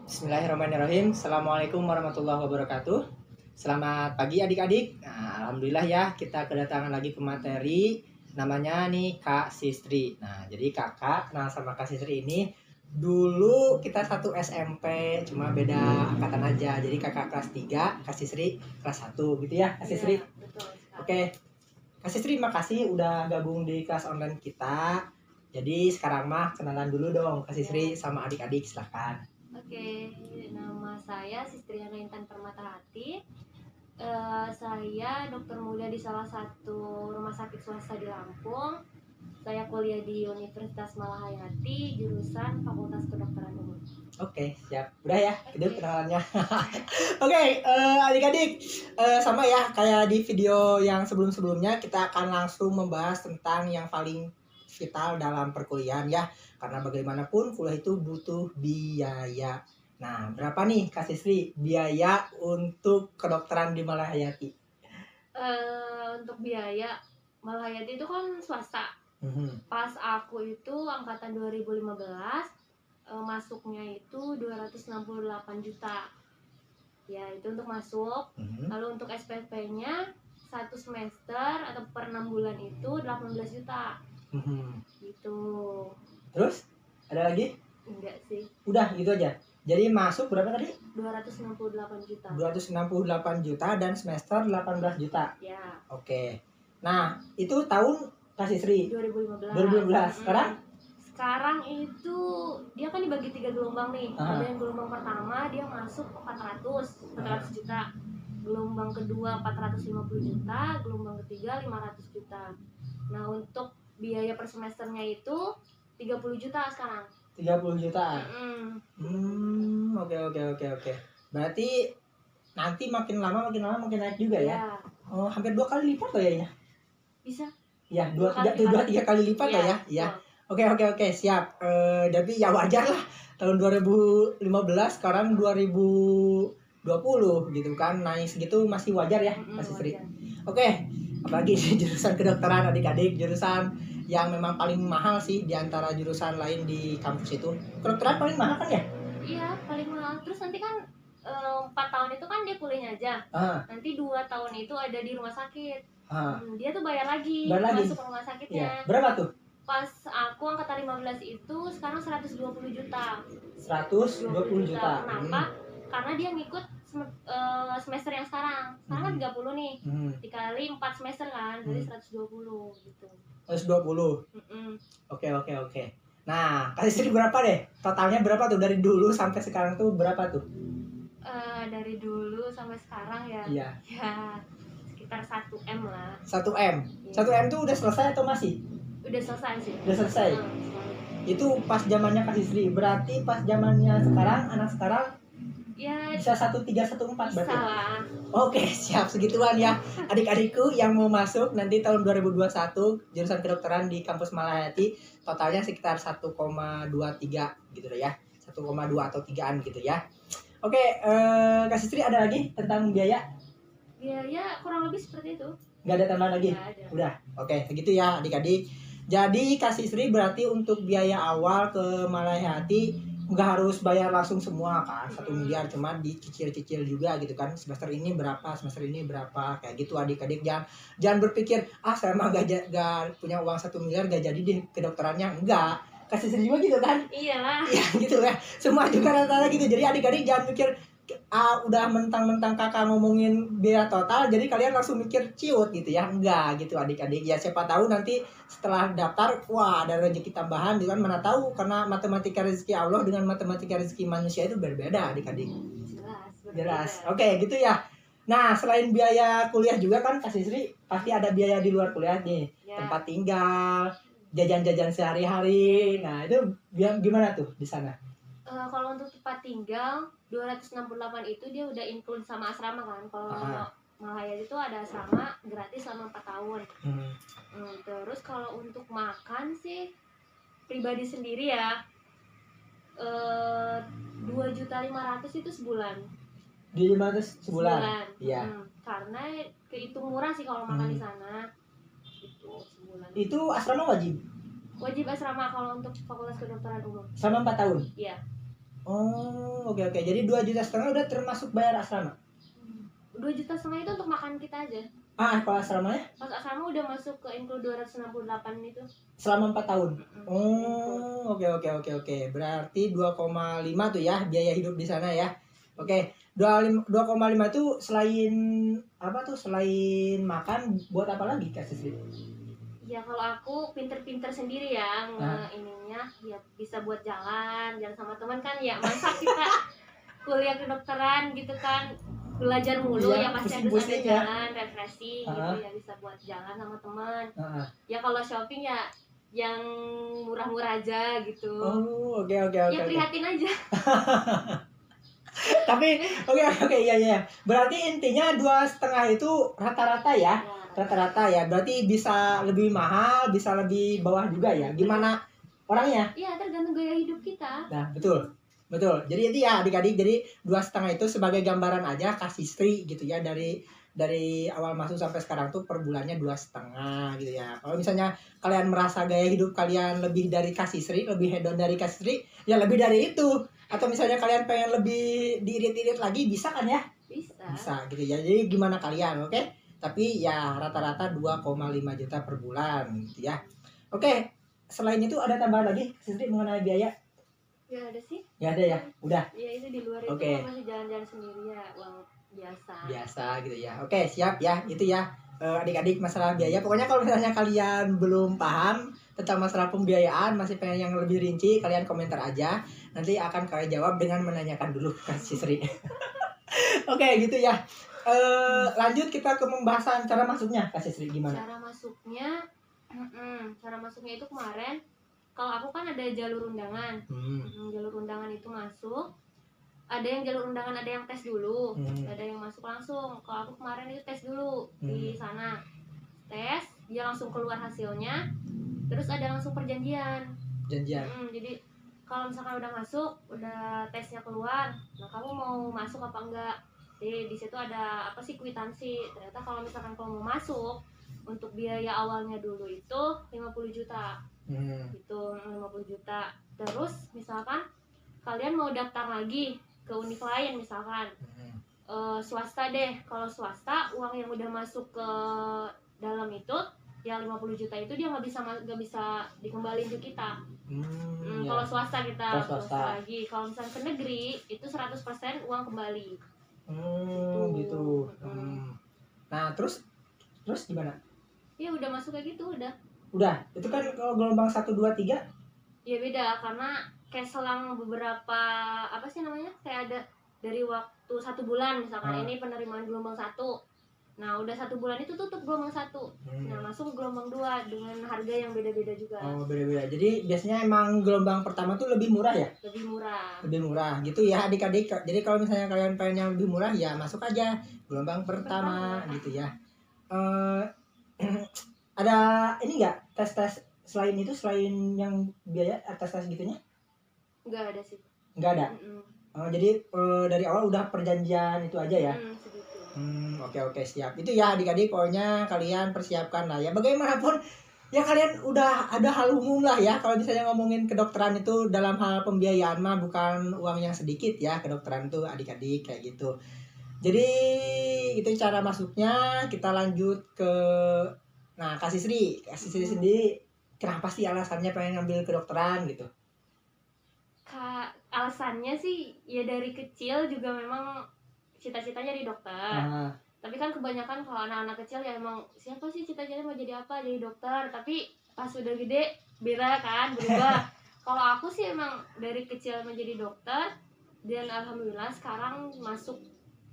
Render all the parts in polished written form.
Bismillahirrahmanirrahim. Assalamualaikum warahmatullahi wabarakatuh. Selamat pagi adik-adik. Nah, alhamdulillah ya, kita kedatangan lagi ke materi namanya nih Kak Sistri. Nah, jadi kakak kenal sama Kak Sistri ini dulu kita satu SMP, cuma beda angkatan aja. Jadi kakak kelas 3, Kak Sistri kelas 1 gitu ya, Kak Sistri. Ya, betul sekali. Oke. Kak Sistri, makasih udah gabung di kelas online kita. Jadi sekarang mah kenalan dulu dong Kak Sistri sama adik-adik, silakan. Oke, nama saya Sistriana Intan Permatahati. Saya dokter muda di salah satu rumah sakit swasta di Lampung. Saya kuliah di Universitas Malahayati, jurusan Fakultas Kedokteran Umum. Oke, siap. Udah ya, Oke. itu kenalannya. Oke, adik-adik, sama ya kayak di video yang sebelum-sebelumnya, kita akan langsung membahas tentang yang paling vital dalam perkuliahan ya. Karena bagaimanapun kuliah itu butuh biaya. Nah, berapa nih Kak Sisri biaya untuk kedokteran di Malahayati? Untuk biaya, Malahayati itu kan swasta. Pas aku itu angkatan 2015, masuknya itu 268 juta. Ya, itu untuk masuk. Lalu untuk SPP-nya satu semester atau per 6 bulan itu 18 juta. Gitu. Terus ada lagi? Enggak sih. Udah gitu aja. Jadi masuk berapa tadi? 268 juta. 268 juta dan semester 18 juta. Ya, Oke. Nah, itu tahun Kak Sisri 2015. 2015. Sekarang? Sekarang itu dia kan dibagi 3 gelombang nih. Ah. Ada yang gelombang pertama dia masuk 400 juta. Gelombang kedua 450 juta, gelombang ketiga 500 juta. Nah, untuk biaya per semesternya itu 30 juta sekarang. 30 jutaan. Oke. Berarti nanti makin lama makin naik juga ya? Ya, Oh, hampir 2 kali lipat kayaknya. bisa. Ya, 2 2 3 kali lipat lah ya. Ya. Oke, siap. Tapi ya wajar lah. Tahun 2015 sekarang 2020 gitu kan. Naik segitu masih wajar ya, Kak Sisri. Wajar. Oke. Apalagi jurusan kedokteran adik-adik, jurusan yang memang paling mahal sih di antara jurusan lain di kampus itu. Kedokteran paling mahal kan ya? Iya, paling mahal. Terus nanti kan 4 tahun itu kan dia kuliahnya aja. Nanti 2 tahun itu ada di rumah sakit. Dia tuh bayar lagi masuk ke rumah sakitnya. Ya. Berapa tuh? Pas aku angkatan 15 itu sekarang 120 juta. 120 juta. Kenapa? Karena dia ngikut semester yang sekarang. Sekarang kan 30 nih. Dikali 4 semester kan, jadi 120 gitu. 120. Oke. Nah, Kak Sisri berapa deh? Totalnya berapa tuh dari dulu sampai sekarang tuh berapa tuh? Dari dulu sampai sekarang ya. Iya. Ya sekitar 1 M lah. 1 M. 1 M tuh udah selesai atau masih? Udah selesai sih. Udah selesai. Itu pas zamannya Kak Sisri. Berarti pas zamannya sekarang, anak sekarang ya bisa 1314 berarti. Bisa lah. Oke, siap segituan ya. Adik-adikku yang mau masuk nanti tahun 2021 jurusan kedokteran di kampus Malahayati, totalnya sekitar 1,23 gitu ya. 1,2 atau 3-an gitu ya. Oke, Kak Sisri ada lagi tentang biaya? Biaya kurang lebih seperti itu. Nggak ada tambahan lagi? Nggak ada. Udah, oke, begitu ya adik-adik. Jadi Kak Sisri berarti untuk biaya awal ke Malahayati nggak harus bayar langsung semua kan 1 miliar, cuma dicicil-cicil juga gitu kan, semester ini berapa kayak gitu adik-adik. Jangan berpikir saya mah gak punya uang 1 miliar gak jadi di kedokterannya. Enggak, kasih sendiri juga gitu kan. Iyalah. Ya gitu ya, semua juga rata-rata gitu. Jadi adik-adik jangan mikir udah mentang-mentang kakak ngomongin biaya total jadi kalian langsung mikir ciut gitu ya. Enggak gitu adik-adik ya, siapa tahu nanti setelah daftar wah ada rezeki tambahan gitu kan, mana tahu, karena matematika rezeki Allah dengan matematika rezeki manusia itu berbeda adik-adik. Jelas. Oke, gitu ya. Nah, selain biaya kuliah juga kan Kak Sisri pasti ada biaya di luar kuliah nih. Ya. Tempat tinggal, jajan-jajan sehari-hari. Nah, itu gimana tuh di sana? Kalau untuk tempat tinggal 268 itu dia udah include sama asrama kan. Kalau Malahayati itu ada asrama gratis selama 4 tahun. Terus kalau untuk makan sih pribadi sendiri ya 2.500.000 itu sebulan. 2.500 sebulan. Iya. Karena kehitung murah sih kalau makan di sana. Itu sebulan. Itu asrama wajib? Wajib asrama kalau untuk Fakultas Kedokteran Umum. Selama 4 tahun? Iya. Oh, oke oke. Jadi 2,5 juta udah termasuk bayar asrama? 2,5 juta itu untuk makan kita aja. Kalau asramanya? Pas asrama udah masuk ke include 268 itu. Selama 4 tahun? Oh, oke oke oke oke. Berarti 2,5 tuh ya biaya hidup di sana ya. Oke, 2,5 itu selain apa tuh? Selain makan buat apa lagi Kak Sisri? Ya kalau aku pinter-pinter sendiri ya ininya ya bisa buat jalan sama teman kan ya, masa kita kuliah kedokteran gitu kan belajar mulu ya pasti harus ada jalan refreshing gitu ya, bisa buat jalan sama teman. Ya kalau shopping ya yang murah-murah aja gitu. Oh, oke oke oke. Ya prihatin aja. Tapi oke iya. Berarti intinya 2,5 itu rata-rata ya. Rata-rata ya. Berarti bisa lebih mahal, bisa lebih bawah juga ya. Gimana orangnya? Iya, tergantung gaya hidup kita. Nah, betul. Jadi itu ya adik-adik. Jadi 2,5 itu sebagai gambaran aja Kak Sisri gitu ya, dari awal masuk sampai sekarang tuh per bulannya 2,5 gitu ya. Kalau misalnya kalian merasa gaya hidup kalian lebih dari Kak Sisri, lebih hedon dari Kak Sisri, ya lebih dari itu. Atau misalnya kalian pengen lebih diirit-irit lagi, bisa kan ya? Bisa gitu ya. Jadi gimana kalian, oke? Tapi ya rata-rata 2,5 juta per bulan gitu ya. Oke, selain itu ada tambahan lagi Sisri mengenai biaya? Ya ada sih. Ya ada ya, udah. Ya itu di luar itu masih jalan-jalan sendiri ya, uang biasa gitu ya. Oke, siap ya. Itu ya adik-adik masalah biaya. Pokoknya kalau misalnya kalian belum paham tentang masalah pembiayaan, masih pengen yang lebih rinci, kalian komentar aja. Nanti akan kalian jawab dengan menanyakan dulu ke Sisri. Oke, gitu ya. Lanjut kita ke pembahasan cara masuknya, Kak Sisri, gimana? Cara masuknya itu kemarin kalau aku kan ada jalur undangan. Jalur undangan itu masuk. Ada yang jalur undangan, ada yang tes dulu, ada yang masuk langsung. Kalau aku kemarin itu tes dulu di sana. Tes, dia langsung keluar hasilnya. Terus ada langsung perjanjian. Jadi kalau misalkan udah masuk, udah tesnya keluar, nah kamu mau masuk apa enggak? Jadi di situ ada apa sih kwitansi. Ternyata kalau misalkan kamu mau masuk, untuk biaya awalnya dulu itu 50 juta. Gitu, 50 juta. Terus misalkan kalian mau daftar lagi ke univ lain misalkan, swasta deh. Kalau swasta, uang yang udah masuk ke dalam itu yang 50 juta itu dia nggak bisa dikembaliin ke kita. Kalau swasta kita swasta lagi. Kalau misalnya ke negeri itu 100% uang kembali. Gitu. Nah terus gimana? Ya udah masuk kayak gitu udah. Itu kan kalau gelombang 1, 2, 3? Ya beda karena kayak selang beberapa apa sih namanya, kayak ada dari waktu 1 bulan misalkan ini penerimaan gelombang 1. Nah udah 1 bulan itu tutup gelombang 1. Nah masuk ke gelombang 2 dengan harga yang beda-beda juga. Beda-beda. Jadi biasanya emang gelombang pertama tuh lebih murah ya? Lebih murah gitu ya adik-adik. Jadi kalau misalnya kalian pengen yang lebih murah ya masuk aja gelombang pertama gitu ya. Ada ini nggak tes selain itu, selain yang biaya tes gitunya? Nggak ada sih. Nggak ada. Jadi dari awal udah perjanjian itu aja ya. Oke siap. Itu ya adik-adik, pokoknya kalian persiapkan lah ya. Bagaimanapun ya kalian udah ada hal umum lah ya. Kalau misalnya ngomongin kedokteran itu dalam hal pembiayaan mah bukan uang yang sedikit ya, kedokteran tuh adik-adik kayak gitu. Jadi itu cara masuknya. Kita lanjut ke Kak Sisri sendiri kenapa sih alasannya pengen ngambil kedokteran gitu? Alasannya sih ya dari kecil juga memang cita-citanya jadi dokter. Tapi kan kebanyakan kalau anak-anak kecil ya emang siapa sih cita-citanya mau jadi apa, jadi dokter. Tapi pas udah gede beda kan, berubah. Kalau aku sih emang dari kecil menjadi dokter dan alhamdulillah sekarang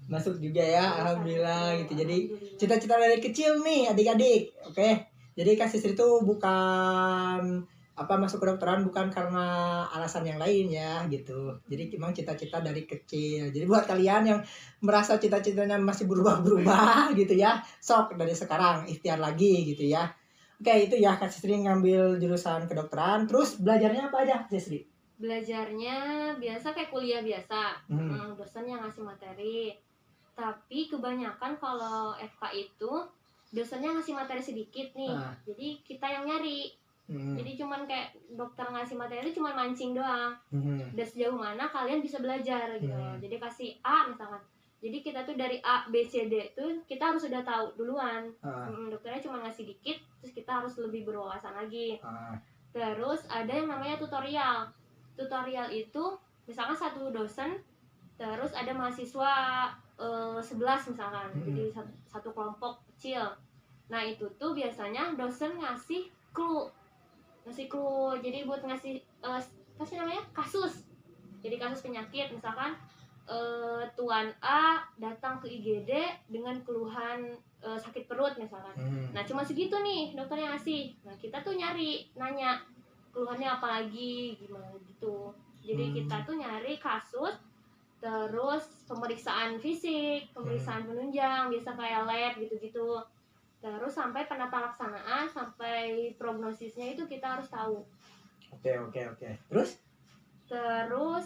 masuk juga ya, alhamdulillah gitu. Jadi cita-cita dari kecil nih adik-adik. Oke. Jadi Kak Sisri itu bukan masuk kedokteran bukan karena alasan yang lain ya gitu. Jadi memang cita-cita dari kecil. Jadi buat kalian yang merasa cita-citanya masih berubah-berubah gitu ya, sok dari sekarang ikhtiar lagi gitu ya. Oke, itu ya Kak Sisri ngambil jurusan kedokteran. Terus belajarnya apa aja Kak Sisri? Belajarnya biasa kayak kuliah biasa. Dosen yang ngasih materi. Tapi kebanyakan kalau FK itu dosennya ngasih materi sedikit nih. Jadi kita yang nyari. Jadi cuman kayak dokter ngasih materi itu cuman mancing doang. Dan sejauh mana kalian bisa belajar gitu. Jadi kasih A misalkan. Jadi kita tuh dari A, B, C, D tuh kita harus sudah tahu duluan. Dokternya cuma ngasih dikit, terus kita harus lebih berwawasan lagi. Terus ada yang namanya tutorial. Tutorial itu misalkan satu dosen, terus ada mahasiswa 11 misalkan. Jadi satu kelompok kecil. Nah itu tuh biasanya dosen ngasih clue. Jadi buat ngasih apa sih namanya, kasus. Jadi kasus penyakit misalkan Tuan A datang ke IGD dengan keluhan sakit perut misalkan. Nah cuma segitu nih dokternya ngasih. Nah kita tuh nanya keluhannya apa lagi, gimana gitu. Jadi kita tuh nyari kasus, terus pemeriksaan fisik, pemeriksaan penunjang, biasa kayak lab gitu-gitu. Terus sampai penata laksanaan, sampai prognosisnya itu kita harus tahu. Oke. Terus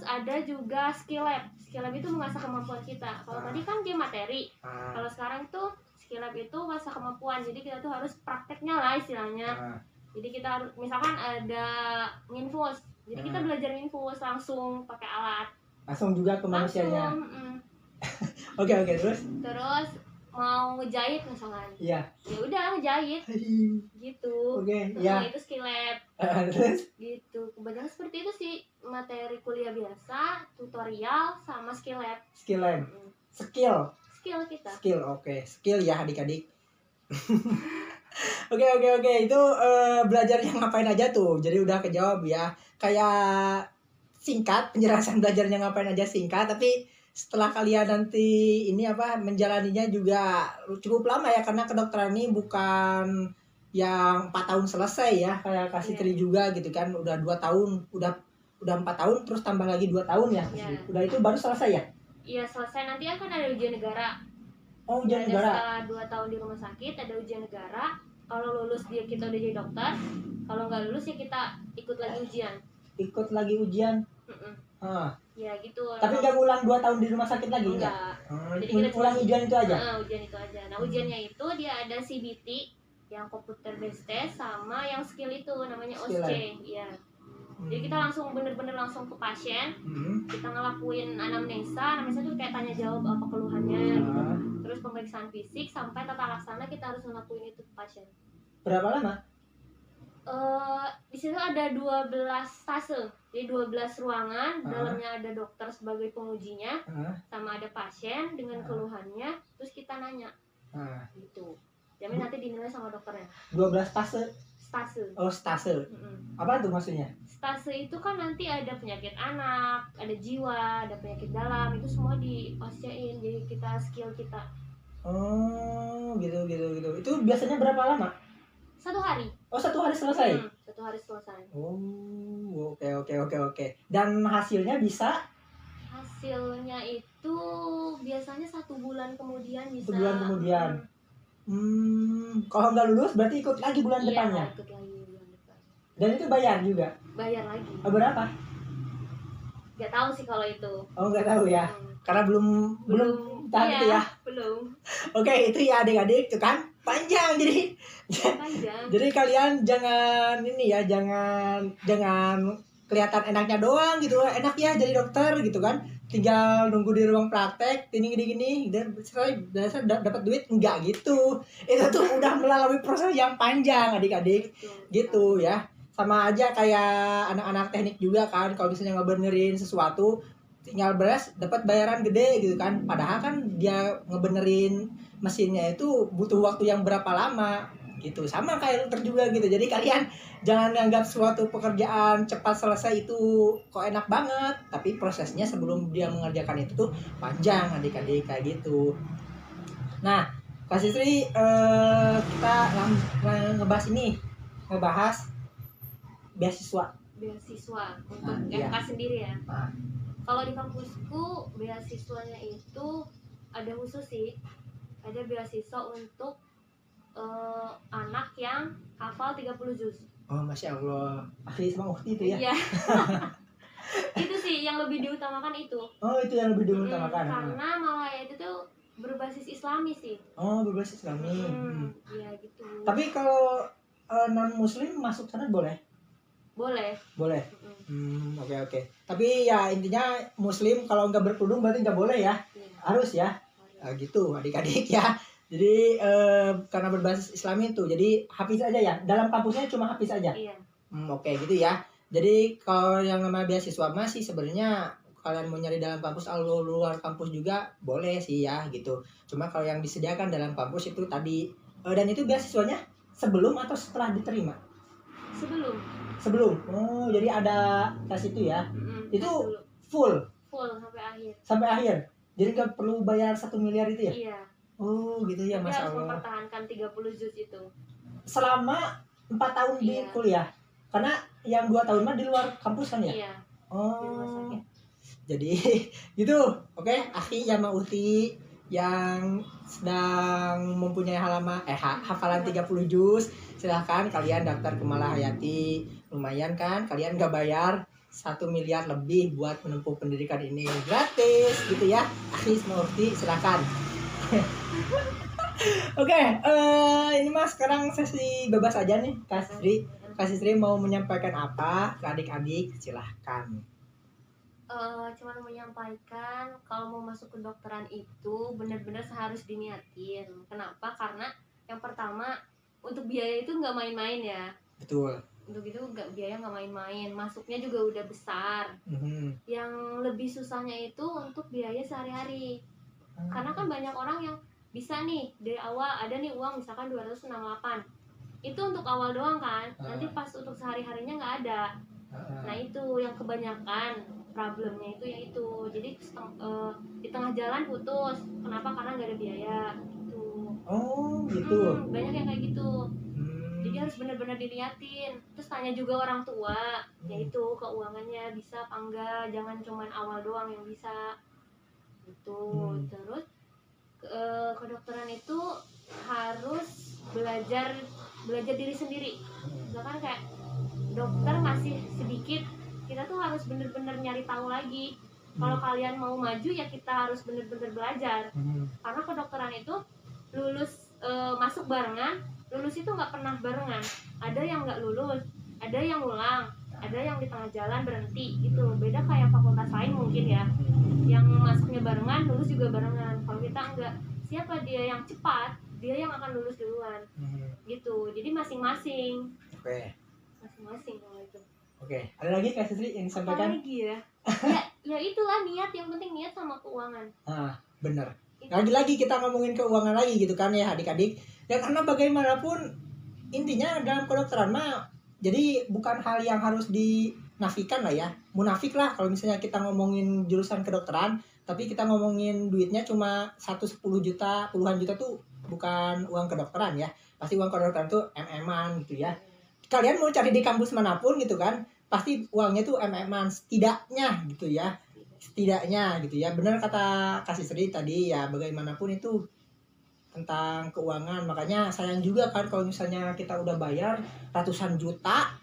ada juga skill lab. Skill lab itu mengasah kemampuan kita. Kalau tadi kan dia materi. Kalau sekarang itu skill lab itu mengasah kemampuan. Jadi kita tuh harus prakteknya lah istilahnya. Jadi kita harus, misalkan ada nginfus. Jadi kita belajar nginfus langsung pakai alat. Langsung juga ke manusianya. Oke, terus? Terus mau ngejahit misalkan. Iya. Ya udah ngejahit. Gitu. Oke, iya. Itu skill lab. Terus? Gitu. Kebanyakan seperti itu sih materi kuliah biasa, tutorial sama skill lab. Skill lab. Skill kita. Oke. Skill ya adik-adik. Oke. Itu belajarnya ngapain aja tuh? Jadi udah kejawab ya. Kayak singkat, penjelasan belajarnya ngapain aja singkat, tapi setelah kalian nanti menjalaninya juga cukup lama ya, karena kedokteran ini bukan yang 4 tahun selesai ya, kayak Kasih Tri juga gitu kan, udah 2 tahun, udah 4 tahun terus tambah lagi 2 tahun ya. Udah itu baru selesai ya? Iya, selesai. Nanti kan ada ujian negara. Oh, ujian negara. Setelah 2 tahun di rumah sakit ada ujian negara. Kalau lulus kita udah jadi dokter. Kalau nggak lulus ya kita ikut lagi ujian. Ya gitu. Tapi nggak ngulang 2 tahun di rumah sakit lagi? Enggak. Jadi kita ulang ujian itu aja? Ujian itu aja. Nah ujiannya itu dia ada CBT yang computer based test, sama yang skill itu namanya OSCE. Iya. Jadi kita bener-bener langsung ke pasien. Kita ngelakuin anamnesa itu kayak tanya jawab apa keluhannya gitu. Terus pemeriksaan fisik sampai tata laksana kita harus ngelakuin itu ke pasien. Berapa lama? Di situ ada 12 stase. Jadi 12 ruangan, dalamnya ada dokter sebagai pengujinya, sama ada pasien dengan keluhannya, terus kita nanya. Gitu. Jamin nanti dinilai sama dokternya. 12 stase. Oh, stase. Apa tuh maksudnya? Stase itu kan nanti ada penyakit anak, ada jiwa, ada penyakit dalam, itu semua di-OSCE-in. Jadi skill kita. Oh, gitu. Itu biasanya berapa lama? 1 hari. Oh, 1 hari selesai? 1 hari selesai. Oh, oke. Dan hasilnya bisa? Hasilnya itu biasanya 1 bulan kemudian bisa. 1 bulan kemudian. Kalau nggak lulus berarti ikut lagi bulan depannya? Iya, ikut lagi bulan depan. Dan itu bayar juga? Bayar lagi. Oh, berapa? Nggak tahu sih kalau itu. Oh, nggak tahu ya? Karena belum tahu gitu ya? Belum. Oke, itu ya adik-adik, itu kan panjang jadi. Jadi kalian jangan kelihatan enaknya doang gitu. Enak ya jadi dokter gitu kan. Tinggal nunggu di ruang praktek, gini dan dapat duit, enggak gitu. Itu tuh udah melalui proses yang panjang adik-adik. Gitu ya. Sama aja kayak anak-anak teknik juga kan, kalau misalnya ngebenerin sesuatu tinggal beres dapat bayaran gede gitu kan, padahal kan dia ngebenerin mesinnya itu butuh waktu yang berapa lama gitu. Sama kayak dokter juga gitu. Jadi kalian jangan anggap suatu pekerjaan cepat selesai itu kok enak banget, tapi prosesnya sebelum dia mengerjakan itu tuh panjang adik-adik kayak gitu. Nah, Kasih Tri, kita ngebahas beasiswa untuk FK sendiri ya. Kalau di kampusku beasiswanya itu ada khusus sih, ada beasiswa untuk anak yang hafal 30 juz. Oh, Masya Allah, ahli sama ukti itu ya? Iya. Itu sih yang lebih diutamakan itu. Oh, itu yang lebih diutamakan. Karena Malaya itu tuh berbasis Islami sih. Oh, berbasis Islami. Iya gitu. Tapi kalau non muslim masuk sana boleh? Boleh. Oke. Tapi ya intinya muslim kalau nggak berkerudung berarti nggak boleh ya? Iya. Harus ya? Gitu adik-adik ya. Jadi karena berbasis Islam itu, jadi hafiz aja ya. Dalam kampusnya cuma hafiz aja. Iya. Oke gitu ya. Jadi kalau yang namanya beasiswa masih sebenarnya kalian mau nyari dalam kampus atau luar kampus juga boleh sih ya gitu. Cuma kalau yang disediakan dalam kampus itu tadi dan itu beasiswanya sebelum atau setelah diterima? Sebelum. Oh, jadi ada tes itu ya. Itu full sampai akhir. Jadi nggak perlu bayar 1 miliar itu ya? Iya. Oh, gitu ya, Masya Allah. Allah. Mempertahankan 30 juz itu. Selama 4 tahun di kuliah. Karena yang 2 tahun mah di luar kampus kan ya? Iya. Oh. Jadi gitu. Oke, Akhi sama Uti yang sedang mempunyai hafalan 30 juz, silahkan kalian daftar ke Malahayati. Lumayan kan, kalian gak bayar 1 miliar lebih buat menempuh pendidikan ini, gratis gitu ya. Akhi sama Uti silahkan. Oke, ini mas sekarang sesi bebas aja nih, Kak Sri mau menyampaikan apa ke adik-adik, silahkan. Cuman menyampaikan kalau mau masuk kedokteran itu benar-benar harus diniatin. Kenapa? Karena yang pertama untuk biaya itu nggak main-main ya. Betul. Untuk itu biaya nggak main-main. Masuknya juga udah besar. Yang lebih susahnya itu untuk biaya sehari-hari. Karena kan banyak orang yang bisa nih dari awal ada nih uang misalkan 268. Itu untuk awal doang kan. Nanti pas untuk sehari-harinya nggak ada. Nah itu yang kebanyakan problemnya itu yaitu jadi di tengah jalan putus. Kenapa? Karena nggak ada biaya gitu. Oh gitu. Banyak yang kayak gitu. Jadi harus benar-benar diliatin. Terus tanya juga orang tua, yaitu keuangannya bisa apa enggak. Jangan cuman awal doang yang bisa gitu. Terus kedokteran itu harus belajar diri sendiri. Misalkan kayak dokter masih sedikit, kita tuh harus bener-bener nyari tahu lagi. Kalau kalian mau maju ya kita harus bener-bener belajar. Karena kedokteran itu lulus masuk barengan, lulus itu nggak pernah barengan. Ada yang nggak lulus, ada yang ulang, ada yang di tengah jalan berhenti gitu. Beda kayak fakultas lain mungkin ya, yang masuknya barengan, lulus juga barengan. Kalau kita enggak, siapa dia yang cepat, dia yang akan lulus duluan gitu. Jadi masing-masing. Oke. Masing-masing kalau itu. Oke, ada lagi Kak Sri yang disampaikan? Apa lagi ya? ya itulah niat, yang penting niat sama keuangan. Bener. Lagi-lagi kita ngomongin keuangan lagi gitu kan ya adik-adik. Ya karena bagaimanapun intinya dalam kedokteran mah jadi bukan hal yang harus dinafikan lah ya. Munafik lah kalau misalnya kita ngomongin jurusan kedokteran, tapi kita ngomongin duitnya cuma 10 juta, puluhan juta tuh bukan uang kedokteran ya. Pasti uang kedokteran tuh MM-an gitu ya. Kalian mau cari di kampus manapun gitu kan, pasti uangnya tuh MM-an setidaknya gitu ya. Setidaknya gitu ya. Benar kata Kak Sri tadi ya, bagaimanapun itu tentang keuangan. Makanya sayang juga kan kalau misalnya kita udah bayar ratusan juta,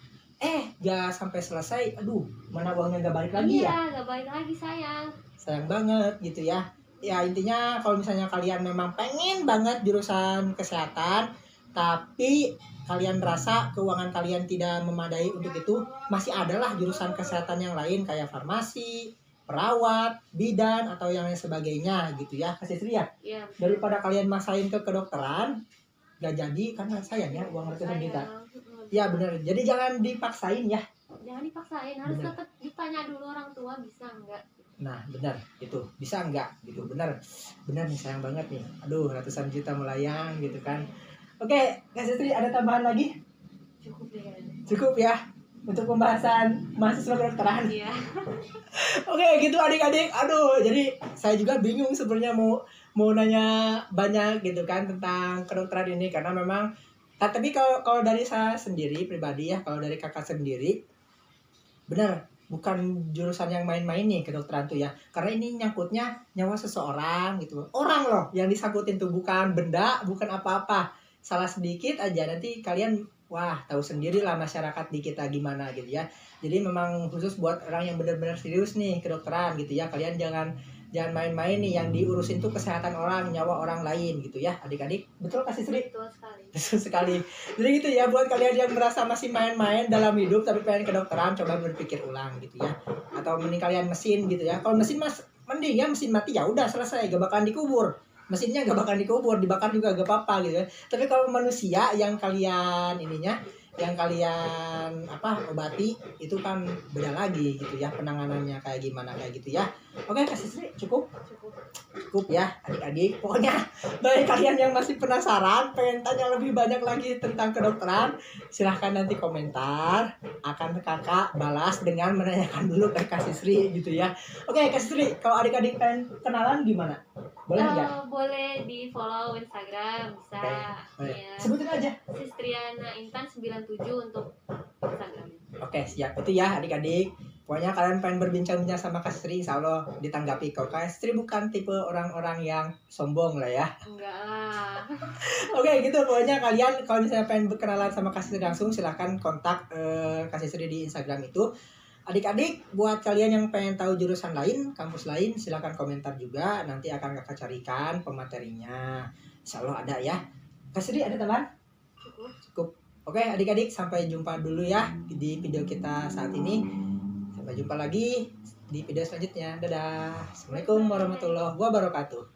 gak sampai selesai, aduh mana uangnya gak balik lagi ya. Iya, gak balik lagi, sayang banget gitu ya. Ya intinya kalau misalnya kalian memang pengen banget jurusan kesehatan, tapi kalian merasa keuangan kalian tidak memadai untuk itu, masih adalah jurusan kesehatan yang lain kayak farmasi, perawat, bidan atau yang lain sebagainya gitu ya, Kak Sri ya. Iya. Daripada kalian maksain ke kedokteran, gak jadi karena sayang ya uang ratusan juta. Ya benar. Jadi jangan dipaksain ya. Jangan dipaksain, harus tetap ditanya dulu orang tua bisa enggak. Nah benar itu, bisa enggak gitu, benar nih, sayang banget nih, aduh ratusan juta melayang gitu kan. Oke, Kak Sri ada tambahan lagi? Cukup ya untuk pembahasan mahasiswa kedokteran. Iya. Oke, gitu adik-adik. Aduh, jadi saya juga bingung sebenarnya mau nanya banyak gitu kan tentang kedokteran ini karena memang tapi kalau dari saya sendiri pribadi ya, kalau dari kakak sendiri benar bukan jurusan yang main-main nih kedokteran tuh ya. Karena ini nyangkutnya nyawa seseorang gitu. Orang loh yang disangkutin tuh, bukan benda, bukan apa-apa. Salah sedikit aja nanti kalian tahu sendiri lah masyarakat di kita gimana gitu ya. Jadi memang khusus buat orang yang benar-benar serius nih kedokteran gitu ya. Kalian jangan jangan main-main nih, yang diurusin tuh kesehatan orang, nyawa orang lain gitu ya adik-adik. Betul Kak Sisri? Betul sekali. Betul sekali. Jadi gitu ya, buat kalian yang merasa masih main-main dalam hidup tapi pengen kedokteran, coba berpikir ulang gitu ya. Atau mending kalian mesin gitu ya. Kalau mesin mas mending ya mesin mati ya udah selesai, gak bakalan dikubur. Mesinnya gak bakalan dikubur, dibakar juga gak apa-apa gitu ya. Tapi kalau manusia yang kalian obati itu kan beda lagi gitu ya, penanganannya kayak gimana kayak gitu ya. Oke Kak Sisri, cukup ya adik-adik. Pokoknya bagi kalian yang masih penasaran pengen tanya lebih banyak lagi tentang kedokteran, silahkan nanti komentar, akan kakak balas dengan menanyakan dulu ke Kak Sisri gitu ya. Oke Kak Sisri, kalau adik-adik pengen kenalan gimana? Boleh nggak? Boleh di follow Instagram bisa. Ya. Sebutin aja. Sistriana Intan 97 untuk Instagram. Oke siap, itu ya adik-adik. Pokoknya kalian pengen berbincang-bincang sama Kak Sri, insya Allah ditanggapi kok. Kak Sri bukan tipe orang-orang yang sombong lah ya. Enggak lah. Oke gitu, pokoknya kalian kalau misalnya pengen berkenalan sama Kak Sri langsung, silahkan kontak Kak Sri di Instagram itu. Adik-adik, buat kalian yang pengen tahu jurusan lain, kampus lain, silahkan komentar juga. Nanti akan kakak carikan pematerinya. Insya Allah ada ya. Kak Sri ada teman? Cukup. Oke adik-adik, sampai jumpa dulu ya di video kita saat ini. Sampai jumpa lagi di video selanjutnya. Dadah. Assalamualaikum warahmatullahi wabarakatuh.